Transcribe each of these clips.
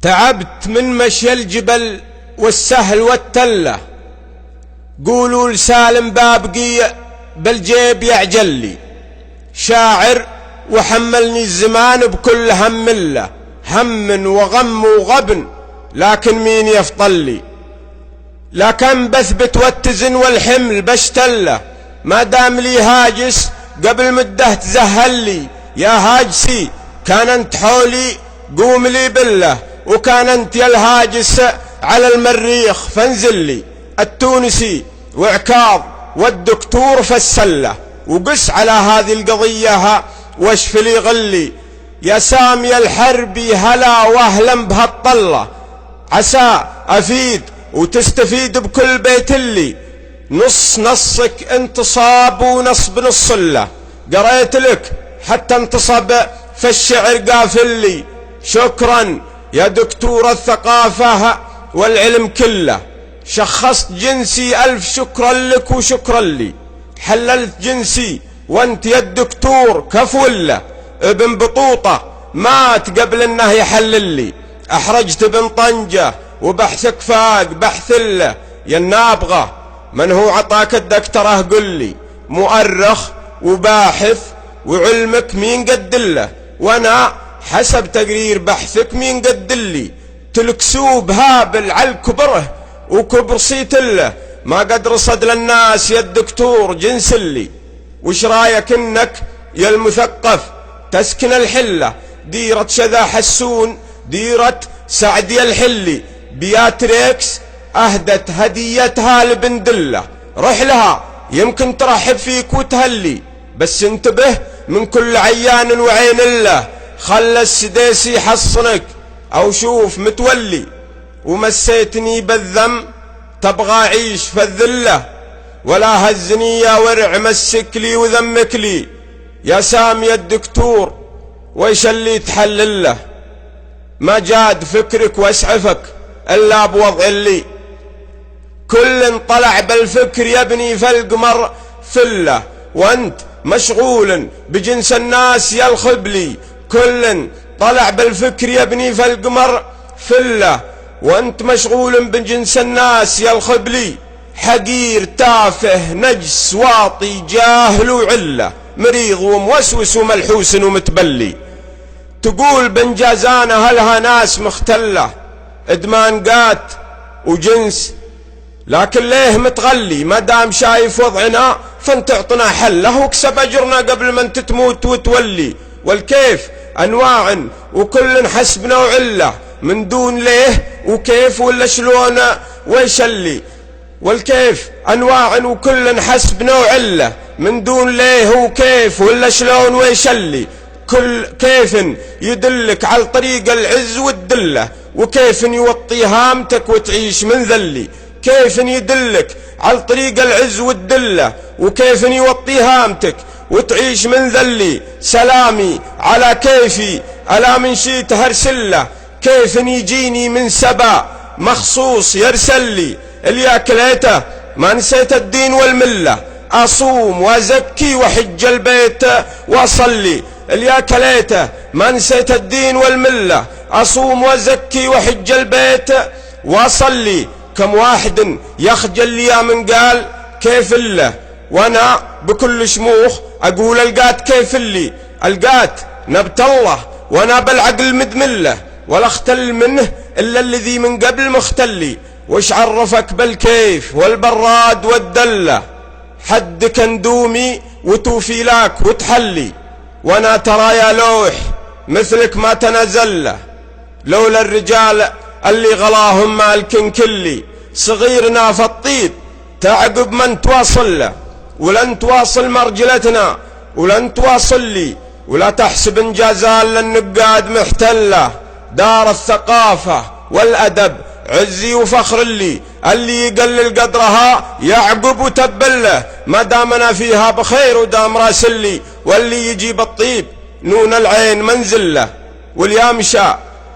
تعبت من مشي الجبل والسهل والتلة، قولوا لسالم بابقي بالجيب يعجلي، شاعر وحملني الزمان بكل هم له، هم وغم وغبن لكن مين يفضلي، لكن بثبت واتزن والحمل بشتله، ما دام لي هاجس قبل مده تزهلي، يا هاجسي كان انت حولي قوم لي بالله، وكان انت يا الهاجس على المريخ فانزل لي، التونسي وعكاظ والدكتور فالسله، وقس على هذه القضيه واشف لي غلي، يا سامي الحربي هلا واهلا بهالطله، عسى افيد وتستفيد بكل بيت اللي، نص نصك انتصاب ونصب نص له، قريت لك حتى انتصب في الشعر قافلي، شكرا يا دكتور الثقافة والعلم كله، شخصت جنسي ألف شكرا لك وشكرا لي، حللت جنسي وانت يا الدكتور كفوله، ابن بطوطة مات قبل انه يحلل لي، احرجت ابن طنجة وبحثك فاق بحث له، يا النابغة من هو عطاك الدكتوراه قل لي، مؤرخ وباحث وعلمك مين قدله، وانا حسب تقرير بحثك مين قدلي، تلكسوب هابل على كبره وكبر صيتله، ما قد رصد للناس يا الدكتور جنس اللي، وش رايك انك يا المثقف تسكن الحله، ديرة شذا حسون ديرة سعدي الحلي، بياتريكس اهدت هديتها لبندله، رح لها يمكن ترحب فيك وتهلي، بس انتبه من كل عيان وعين الله، خلى السديسي يحصنك او شوف متولي، ومسيتني بالذم تبغى عيش في الذله، ولا هزني يا ورع مسك لي وذمك لي، يا سامي الدكتور ويش اللي تحلل له، ما جاد فكرك واسعفك الا بوضع اللي، كل طلع بالفكر يبني في القمر فله، وانت مشغول بجنس الناس يا الخبلي، كل طلع بالفكر يبني في القمر فله، وانت مشغول بجنس الناس يا الخبلي، حقير تافه نجس واطي جاهل وعله، مريض وموسوس وملحوس ومتبلي، تقول بنجازانه هلها ناس مختله، ادمان قات وجنس، لكن ليه متغلي، ما دام شايف وضعنا فانت اعطنا حله، واكسب اجرنا قبل ما انت تموت وتولي، والكيف انواع وكل حسب نوع من دون ليه وكيف ولا شلون ويش اللي، والكيف انواع وكل حسب نوع من دون ليه وكيف ولا شلون ويش اللي، كل كيف يدلك على طريق العز والدله، وكيف يوطي هامتك وتعيش من ذلي، كيف يدلك على طريق العز والدله، وكيف يوطي هامتك وتعيش من ذلي، سلامي على كيفي الا من شيت هرسله، كيف يجيني من سبا مخصوص يرسل لي، اللي اكليته ما نسيت الدين والمله، اصوم وازكي وحج البيت واصلي، اللي اكليته ما نسيت الدين والمله، اصوم وازكي وحج البيت واصلي، كم واحد يخجل لي يا من قال كيف الله، وانا بكل شموخ اقول القات كيف اللي، القات نبت الله وانا بالعقل مدمله، ولا اختل منه الا الذي من قبل مختلي، وش عرفك بالكيف والبراد والدله، حدك اندومي وتوفي لك وتحلي، وانا ترى يا لوح مثلك ما تنزل له، لولا الرجال اللي غلاهم مالكن كلي، صغيرنا في الطيب تعقب من تواصل له، ولن تواصل مرجلتنا ولن تواصل لي، ولا تحسب انجازال للنقاد محتله، دار الثقافة والأدب عزي وفخر اللي يقلل قدرها يعقب وتبله، ما دامنا فيها بخير ودام راسلي، واللي يجيب الطيب نون العين منزله، واليامشى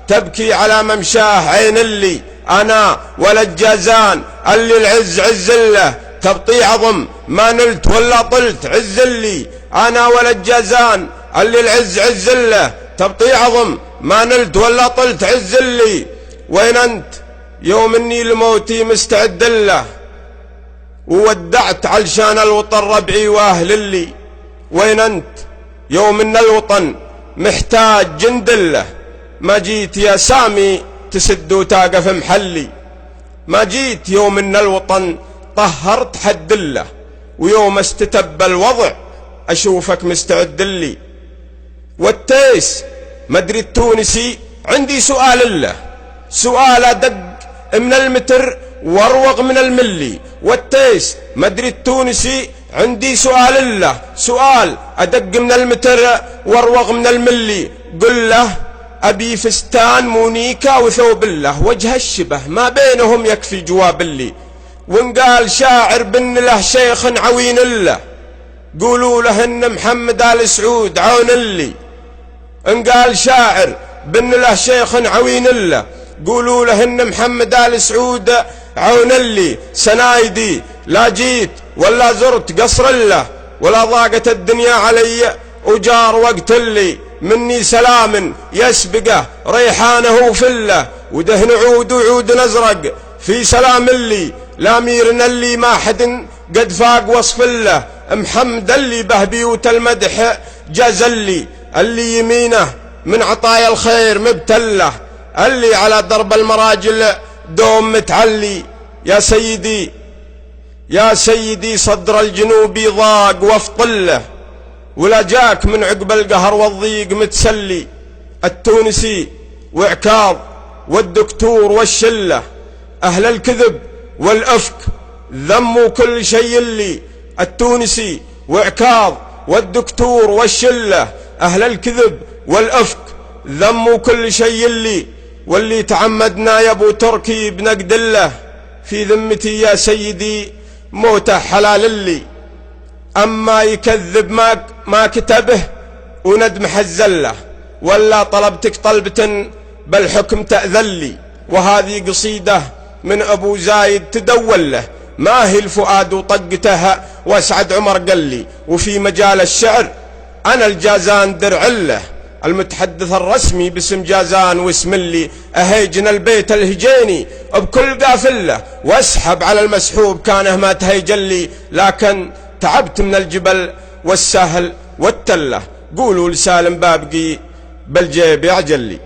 تبكي على ممشاه عين اللي، انا ولا الجازان اللي العز عزله، تبطي عظم ما نلت ولا طلت عزلي، انا ولا الجازان اللي العز عزله، تبطي عظم ما نلت ولا طلت عزلي، وين أنت يوم إني لموتي مستعد له، وودعت علشان الوطن ربعي وأهل اللي. وين أنت يوم إن الوطن محتاج جند له، ما جيت يا سامي تسد وتاقف محلي. ما جيت يوم إن الوطن طهرت حد له، ويوم استتب الوضع أشوفك مستعد لي. والتيس مدري التونسي عندي سؤال له، سؤال أدق من المتر واروق من الملي. والتيس مدري التونسي عندي سؤال له، سؤال أدق من المتر واروق من الملي. قل له أبي فستان مونيكا وثوب له، وجه الشبه ما بينهم يكفي جواب لي. وإن قال شاعر بن له شيخ عوين له، قولوا له إن محمد آل سعود عون لي. إن قال شاعر بن له شيخ عوين له، قولوا له إن محمد آل سعود عون لي. سنايدي لا جيت ولا زرت قصر له، ولا ضاقت الدنيا علي وجار وقت لي. مني سلام يسبقه ريحانه فله، ودهن عود وعود أزرق في سلام اللي. لاميرنا اللي ما حد قد فاق وصف له، محمد اللي به بيوت المدح جزلي. اللي يمينه من عطايا الخير مبتله، اللي على درب المراجل دوم متعلي. يا سيدي يا سيدي صدر الجنوبي ضاق وافطله، ولا جاك من عقب القهر والضيق متسلي. التونسي وعكاظ والدكتور والشله، أهل الكذب والأفك ذموا كل شيء اللي. التونسي وعكاظ والدكتور والشله، أهل الكذب والأفك ذموا كل شيء اللي. واللي تعمدنا يا ابو تركي بنقد الله، في ذمتي يا سيدي موته حلال اللي. أما يكذب ما كتبه وندم حزله، ولا طلبتك طلبة بالحكم تأذلي. وهذه قصيدة من أبو زايد تدول له، ما هي الفؤاد وطقتها واسعد عمر قال لي. وفي مجال الشعر أنا الجازان درع له، المتحدث الرسمي باسم جازان واسم اللي. أهيجن البيت الهجيني بكل قافله، واسحب على المسحوب كانه ما تهيجلي. لكن تعبت من الجبل والسهل والتله، قولوا لسالم بابقي بالجيب يعجلي.